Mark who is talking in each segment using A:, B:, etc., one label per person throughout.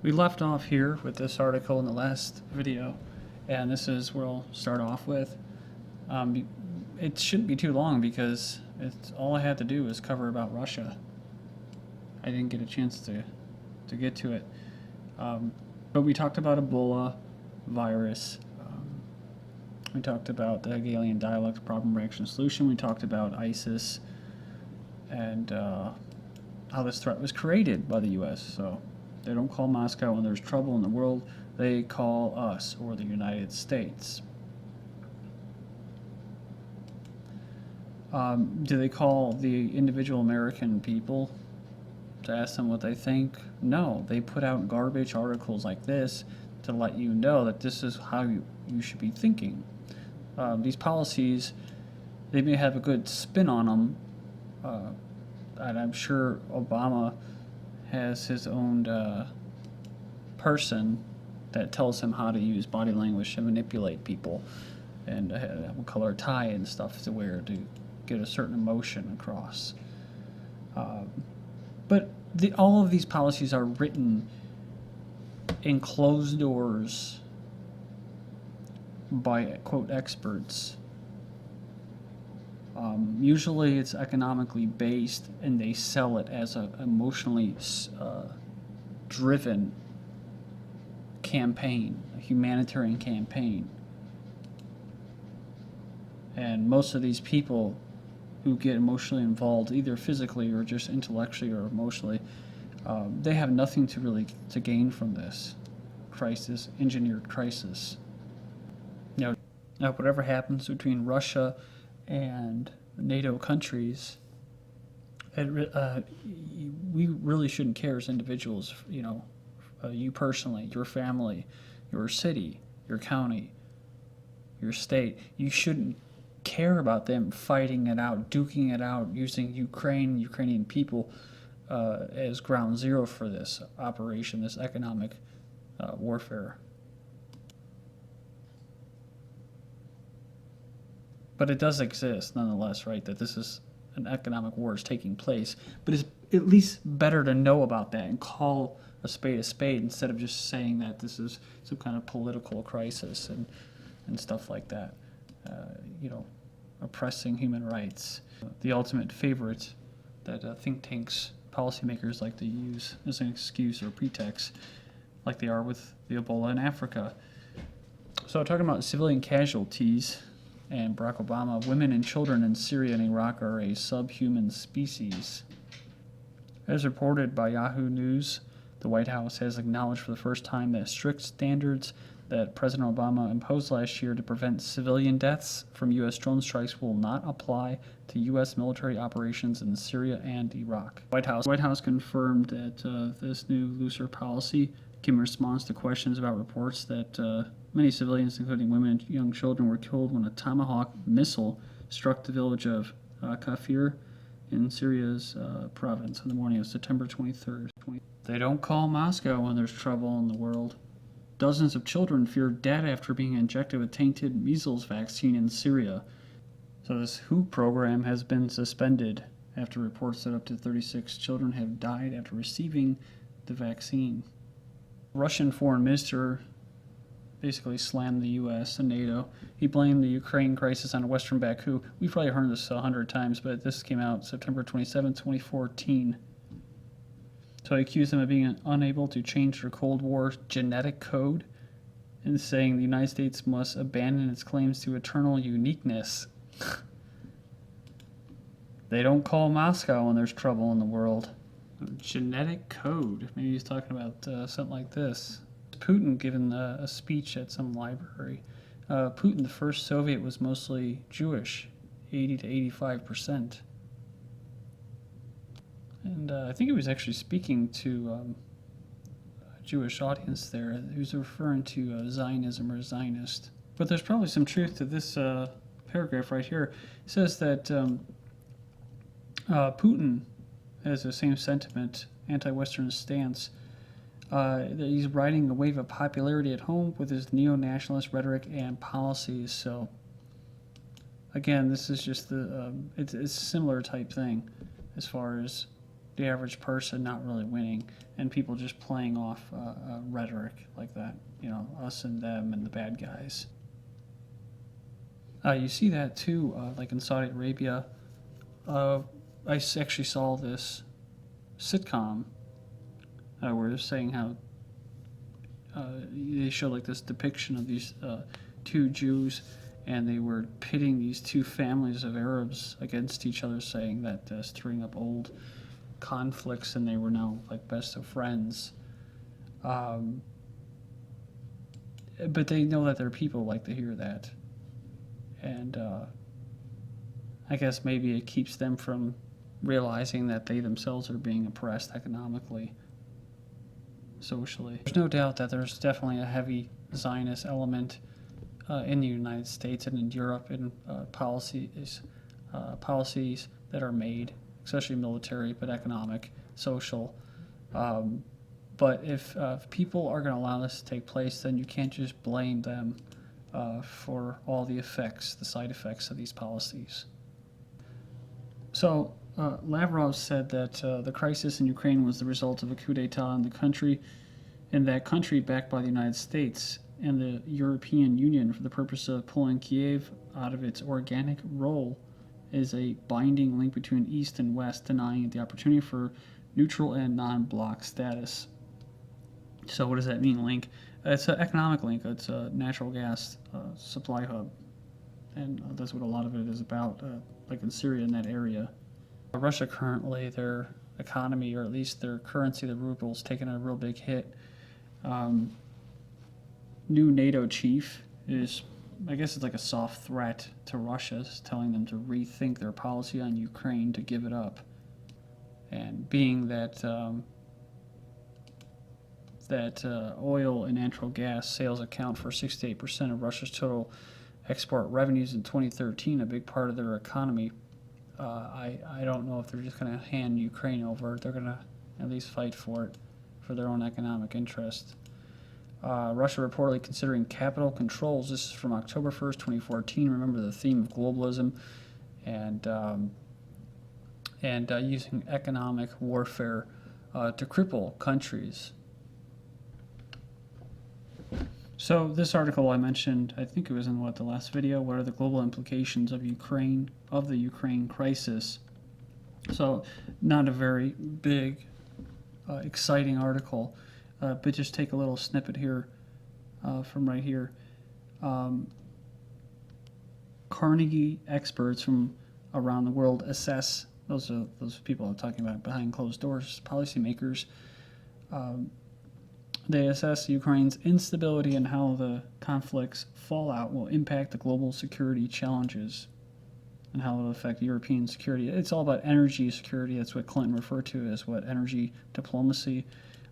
A: We left off here with this article in the last video, and this is where I'll start off with. It shouldn't be too long because all I had to do was cover about Russia. I didn't get a chance to get to it. But we talked about Ebola virus. We talked about the Hegelian dialectic problem, reaction, solution. We talked about ISIS and how this threat was created by the U.S. So they don't call Moscow when there's trouble in the world. They call us, or the United States. Do they call the individual American people to ask them what they think? No, they put out garbage articles like this to let you know that this is how you should be thinking. These policies, they may have a good spin on them, and I'm sure Obama has his own person that tells him how to use body language to manipulate people, and what color tie and stuff to wear to get a certain emotion across. But all of these policies are written in closed doors by, quote, experts. Usually it's economically based, and they sell it as an emotionally driven campaign, a humanitarian campaign. And most of these people who get emotionally involved, either physically or just intellectually or emotionally, they have nothing to gain from this crisis, engineered crisis. Now, whatever happens between Russia and NATO countries, we really shouldn't care as individuals. You personally, your family, your city, your county, your state. You shouldn't care about them fighting it out, duking it out, using Ukrainian people as ground zero for this operation, this economic warfare. But it does exist nonetheless, right? That this is an economic war is taking place. But it's at least better to know about that and call a spade instead of just saying that this is some kind of political crisis and stuff like that. Oppressing human rights. The ultimate favorite that think tanks, policymakers like to use as an excuse or pretext, like they are with the Ebola in Africa. So talking about civilian casualties and Barack Obama, women and children in Syria and Iraq are a subhuman species. As reported by Yahoo News, the White House has acknowledged for the first time that strict standards that President Obama imposed last year to prevent civilian deaths from U.S. drone strikes will not apply to U.S. military operations in Syria and Iraq. The White House confirmed that this new looser policy came in response to questions about reports that many civilians, including women and young children, were killed when a Tomahawk missile struck the village of Kafir in Syria's province on the morning of September 23rd. They don't call Moscow when there's trouble in the world. Dozens of children fear death after being injected with tainted measles vaccine in Syria. So this WHO program has been suspended after reports that up to 36 children have died after receiving the vaccine. Russian foreign minister basically slammed the U.S. and NATO. He blamed the Ukraine crisis on Western Baku. We've probably heard this 100 times, but this came out September 27, 2014. So he accused them of being unable to change their Cold War genetic code and saying the United States must abandon its claims to eternal uniqueness. They don't call Moscow when there's trouble in the world. Genetic code. Maybe he's talking about something like this. Putin giving a speech at some library. Putin, the first Soviet, was mostly Jewish, 80 to 85%. And I think he was actually speaking to a Jewish audience there. He was referring to Zionism or Zionist. But there's probably some truth to this paragraph right here. It says that Putin has the same sentiment, anti-Western stance, that he's riding a wave of popularity at home with his neo-nationalist rhetoric and policies. So, again, this is just it's a similar type thing as far as the average person not really winning, and people just playing off rhetoric like that, us and them and the bad guys. You see that too, like in Saudi Arabia. I actually saw this sitcom where they're saying how they showed like this depiction of these two Jews, and they were pitting these two families of Arabs against each other, saying that stirring up old conflicts, and they were now like best of friends. But they know that their people like to hear that, and I guess maybe it keeps them from realizing that they themselves are being oppressed economically, socially. There's no doubt that there's definitely a heavy Zionist element in the United States and in Europe in policies that are made, especially military, but economic, social. But if people are going to allow this to take place, then you can't just blame them for all the effects, the side effects of these policies. So Lavrov said that the crisis in Ukraine was the result of a coup d'etat in the country, and that country backed by the United States and the European Union for the purpose of pulling Kiev out of its organic role as a binding link between East and West, denying it the opportunity for neutral and non-bloc status. So what does that mean, link? It's an economic link. It's a natural gas supply hub, and that's what a lot of it is about, like in Syria, in that area. Russia currently, their economy, or at least their currency, the ruble, is taking a real big hit. New NATO chief is, I guess it's like a soft threat to Russia, telling them to rethink their policy on Ukraine, to give it up. And being that oil and natural gas sales account for 68% of Russia's total export revenues in 2013, a big part of their economy, I don't know if they're just going to hand Ukraine over. They're going to at least fight for it for their own economic interest. Russia reportedly considering capital controls. This is from October 1st, 2014. Remember the theme of globalism and using economic warfare to cripple countries. So this article I mentioned, I think it was in the last video. What are the global implications of the Ukraine crisis? So not a very big, exciting article, but just take a little snippet here from right here. Carnegie experts from around the world assess, those people I'm talking about behind closed doors, policymakers. They assess Ukraine's instability and how the conflict's fallout will impact the global security challenges and how it will affect European security. It's all about energy security. That's what Clinton referred to as energy diplomacy.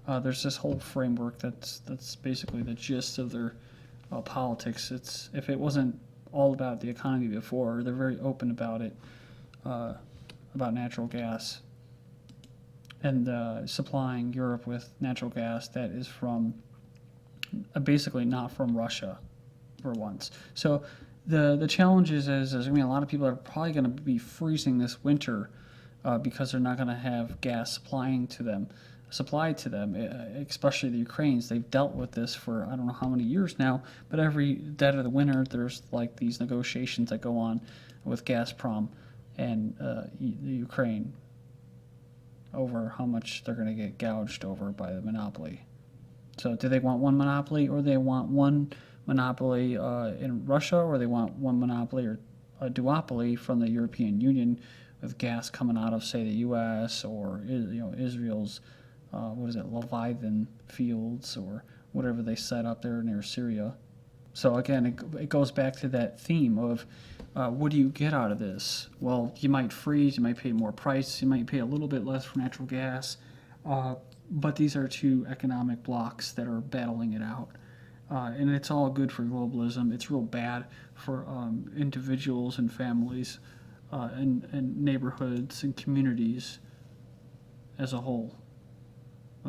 A: There's this whole framework that's basically the gist of their politics. If it wasn't all about the economy before, they're very open about it, about natural gas and supplying Europe with natural gas that is from basically not from Russia for once. So the challenge is I mean, a lot of people are probably going to be freezing this winter because they're not going to have gas supplied to them, especially the Ukrainians. They've dealt with this for I don't know how many years now, but every dead of the winter there's like these negotiations that go on with Gazprom and the Ukraine over how much they're going to get gouged over by the monopoly. So do they want one monopoly, or they want one monopoly in Russia, or they want one monopoly or a duopoly from the European Union with gas coming out of, say, the U.S. or Israel's Leviathan fields or whatever they set up there near Syria. So again, it goes back to that theme of what do you get out of this? Well, you might freeze, you might pay more price, you might pay a little bit less for natural gas, but these are two economic blocks that are battling it out. And it's all good for globalism. It's real bad for individuals and families and neighborhoods and communities as a whole,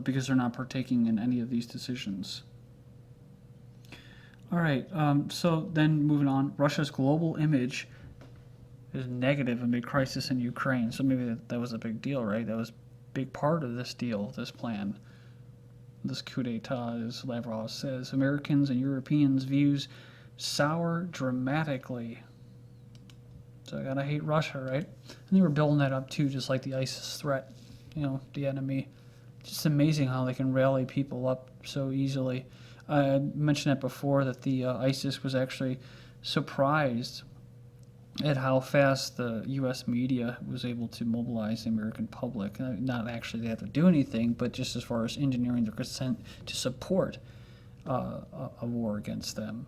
A: because they're not partaking in any of these decisions. All right, so then moving on, Russia's global image is negative amid crisis in Ukraine. So maybe that was a big deal, right? That was big part of this deal, this plan. This coup d'etat, as Lavrov says, Americans and Europeans' views sour dramatically. So I gotta hate Russia, right? And they were building that up too, just like the ISIS threat, the enemy. Just amazing how they can rally people up so easily. I mentioned that before, that the ISIS was actually surprised at how fast the U.S. media was able to mobilize the American public. Not actually they have to do anything, but just as far as engineering their consent to support a war against them.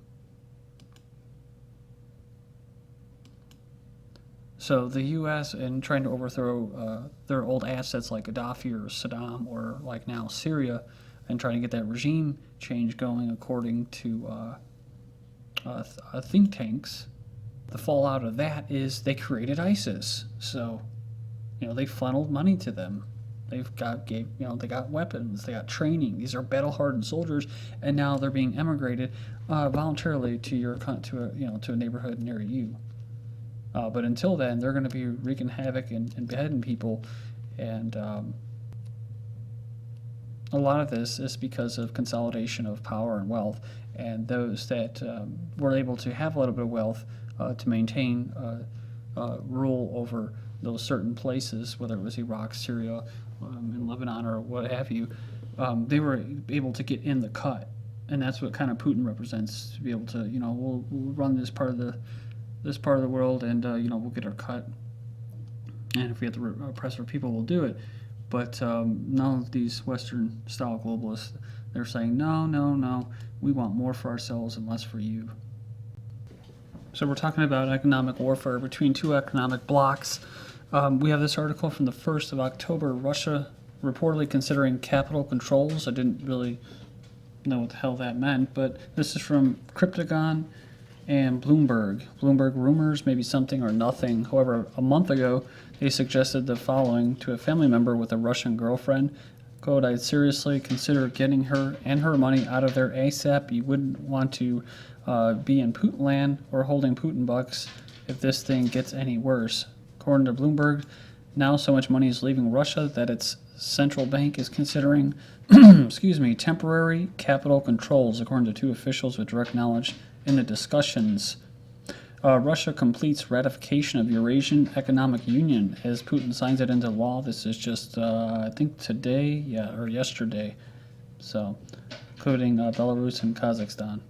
A: So the U.S., in trying to overthrow their old assets like Gaddafi or Saddam, or like now Syria, and trying to get that regime change going according to think tanks, the fallout of that is they created ISIS. So, they funneled money to them. They got weapons, they got training. These are battle-hardened soldiers, and now they're being emigrated voluntarily to a neighborhood near you. But until then, they're going to be wreaking havoc and beheading people, and a lot of this is because of consolidation of power and wealth, and those that were able to have a little bit of wealth to maintain rule over those certain places, whether it was Iraq, Syria, and Lebanon, or what have you, they were able to get in the cut, and that's what kind of Putin represents, to be able to, we'll run this part of the world, and we'll get our cut, and if we have to oppress our people, we'll do it. But none of these Western-style globalists, they're saying, no, we want more for ourselves and less for you. So we're talking about economic warfare between two economic blocs. We have this article from the 1st of October, Russia reportedly considering capital controls. I didn't really know what the hell that meant, but this is from Cryptagon and Bloomberg. Bloomberg rumors, maybe something or nothing. However, a month ago, they suggested the following to a family member with a Russian girlfriend. Quote, I'd seriously consider getting her and her money out of there ASAP. You wouldn't want to be in Putin land or holding Putin bucks if this thing gets any worse. According to Bloomberg, now so much money is leaving Russia that its central bank is considering temporary capital controls, according to two officials with direct knowledge in the discussions. Russia completes ratification of Eurasian Economic Union as Putin signs it into law. This is just, I think today, or yesterday. So, including Belarus and Kazakhstan.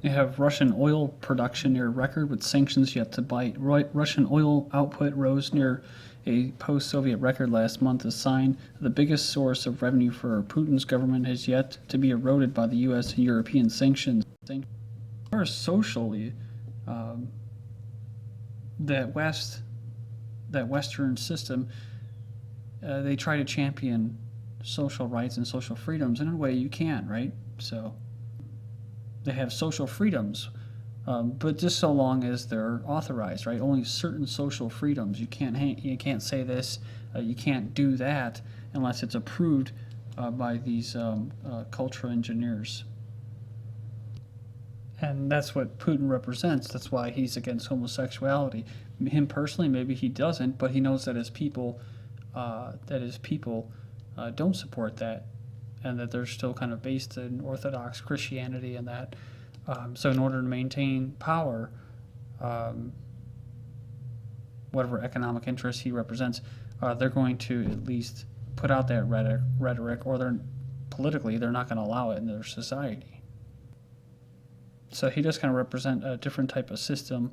A: You have Russian oil production near record with sanctions yet to bite. Russian oil output rose near a post-Soviet record last month, a sign the biggest source of revenue for Putin's government has yet to be eroded by the U.S. and European sanctions. As far as socially, that Western system, they try to champion social rights and social freedoms, and in a way you can, right? So they have social freedoms, but just so long as they're authorized, right? Only certain social freedoms. You can't say this, you can't do that, unless it's approved by these cultural engineers. And that's what Putin represents. That's why he's against homosexuality. Him personally, maybe he doesn't, but he knows that his people, don't support that, and that they're still kind of based in Orthodox Christianity and that. So in order to maintain power, whatever economic interests he represents, they're going to at least put out that rhetoric, or they're not going to allow it in their society. So he does kind of represent a different type of system,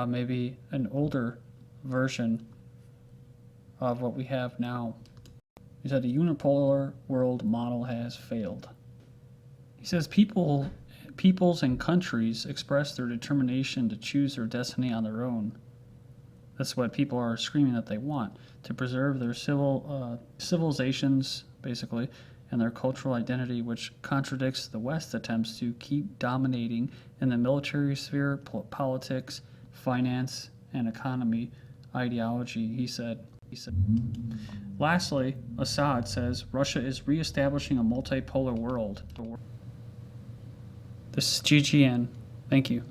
A: maybe an older version of what we have now. He said the unipolar world model has failed. He says peoples and countries express their determination to choose their destiny on their own. That's what people are screaming that they want, to preserve their civilizations, basically, and their cultural identity, which contradicts the West's attempts to keep dominating in the military sphere, politics, finance, and economy, ideology, he said. Lastly, Assad says Russia is reestablishing a multipolar world. This is GGN. Thank you.